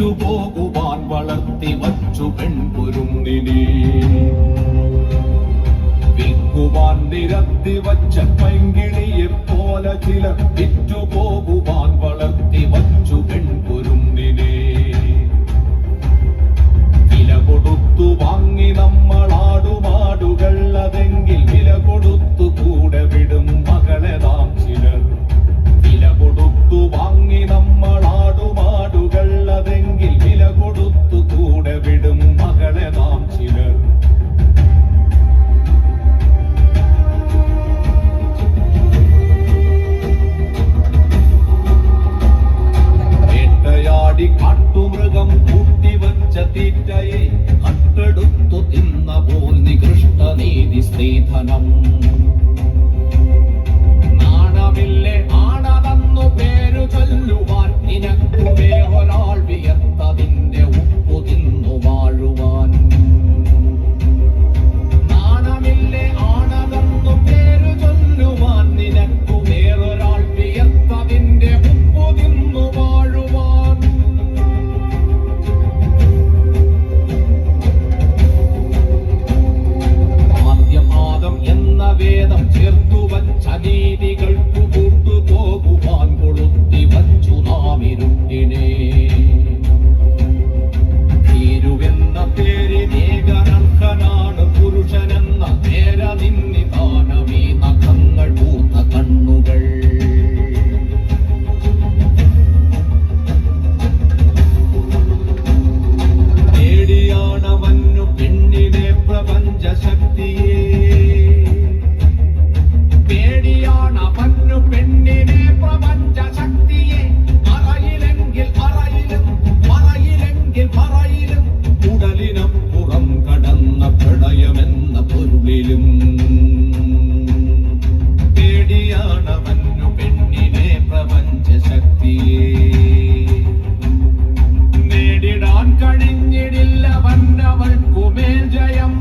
വിറ്റുപോകുവാൻ വളർത്തി വച്ചു പെൺകുരുന്നിനെ വിൽക്കുവാൻ നിരത്തി വച്ച പൈങ്കിളിയെ പോലെ ചിലർ വിറ്റുപോകുവാൻ വളർത്തി വച്ചു പെൺകുരുന്നിനെ വില കൊടുത്തു വാങ്ങി നമ്മളാടുമാടുകൾ അതെങ്കിൽ വില കൊടുത്തു കൂടെ വിടും മകളെ നാം ചിലർ വില കൊടുത്തു വാങ്ങി നമ്മളാടുമാടുകൾ അതെങ്കിൽ വില കൊടുത്തു കൂടെ വിടും മകളെ നാം ചിലർ കാട്ടുമൃഗം കൂട്ടിവച്ച തീറ്റയെ കട്ടെടുത്തു തിന്ന പോൽ നികൃഷ്ട നീതി സ്ത്രീധനം നാണമില്ലേ ആണതെന്നു പേരു ചൊല്ലുവാൻ നിനക്കു വേറൊരാൾ വിയർത്തതിന്റെ ഉപ്പു തിന്നു വാഴുവാൻ നാണമില്ലേ ആണതെന്നു പേരു ചൊല്ലുവാൻ നിനക്കു വേറൊരാൾ വിയർത്തതിന്റെ ഉപ്പു തിന്നു വാഴുവാൻ വേദം ചേർത്തു വച്ച നീതികൾക്കു കൂട്ടുപോകുവാൻ കൊളുത്തി വച്ചു നാം ഇരുട്ടിനെ ഭീരുവെന്ന പേരിനേകനർഹനാണ് പുരുഷനെന്ന നേര നിന്നിതാനമീ നഖങ്ങൾ പൂത്ത കണ്ണുകൾ നേടിയാണവന്നു പെണ്ണിനെ പ്രപഞ്ച ശക്തിയെ പെണ്ണിനെ പ്രപഞ്ച ശക്തിയെ അറയിലെങ്കിൽ അറയിലും പറയിലെങ്കിൽ പറയിലും ഉടലിനപ്പുറം കടന്ന പ്രളയമെന്ന പൊരുളിലും പേടിയാണവന്നു പെണ്ണിനെ പ്രപഞ്ച ശക്തിയെ നേടിടാൻ കഴിഞ്ഞിടില്ല വന്നവൾക്കുമേൽ ജയം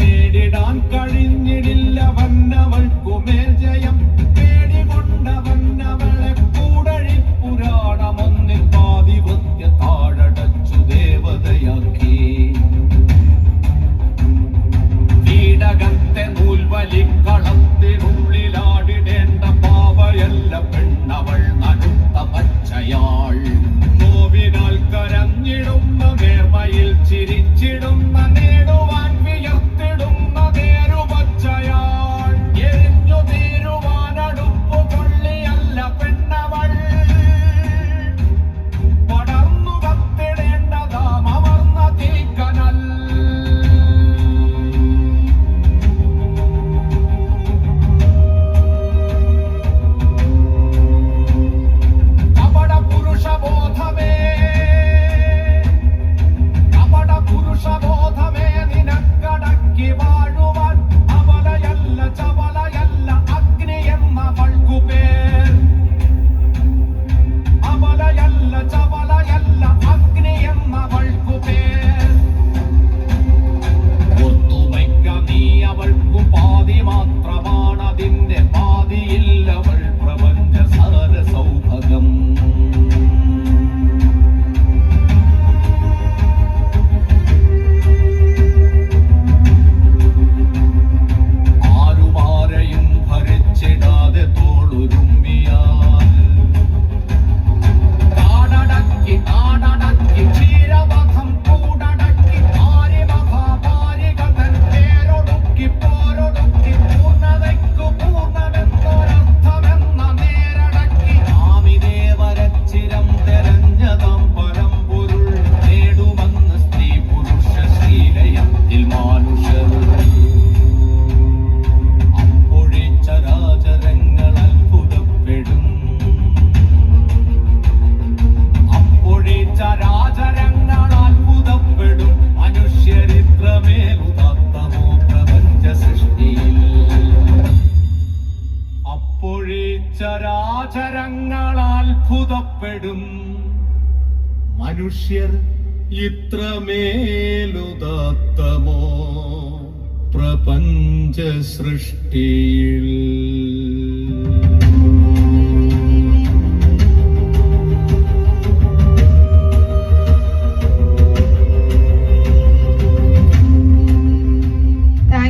നേടിടാൻ കഴിഞ്ഞിടില്ല വന്നവൾക്കുമേൽ ജയം പേടികൊണ്ടവന്നവളെ കൂടഴി പുരാണമൊന്നിൽ പാതിവൃത്യ താഴടച്ചു ദേവതയാക്കി കീടകത്തെ നൂൽവലിക്കളത്തിനുള്ളിലാടിടേണ്ട പാവയല്ല പെണ്ണവൾ നനുത്ത പച്ചയാൾ നോവിനാൽ കരഞ്ഞിടുന്ന നേർമയിൽ ചിരിച്ചിടുന്ന നേടുവാൻ വിയർത്തിടുന്ന നേരുപച്ചയാൾ എരിഞ്ഞു തീരുവാനടുപ്പു കൊള്ളിയല്ല പെണ്ണവൾ പടർന്നു കത്തിടേണ്ടതാം അമർന്ന തീക്കനൽ കപട പുരുഷബോധമേ പുരുഷബോധമേ നിനക്കടക്കി വാഴുവാൻ അബലയല്ല ചപലയല്ല അഗ്നി എന്നവൾക്കു പേർ അബലയല്ല ചപലയല്ല അഗ്നി എന്നവൾക്കു പേർ ഒത്തുവയ്ക്ക നീ അവൾക്കു പാതി മാത്രമാണതിന്റെ പാതിയില്ലവൾ പ്രപഞ്ച സാര സൗഭഗം ചരാചരങ്ങളത്ഭുതപ്പെടും മനുഷ്യർ ഇത്രമേലുദാത്തമോ പ്രപഞ്ച സൃഷ്ടിയിൽ.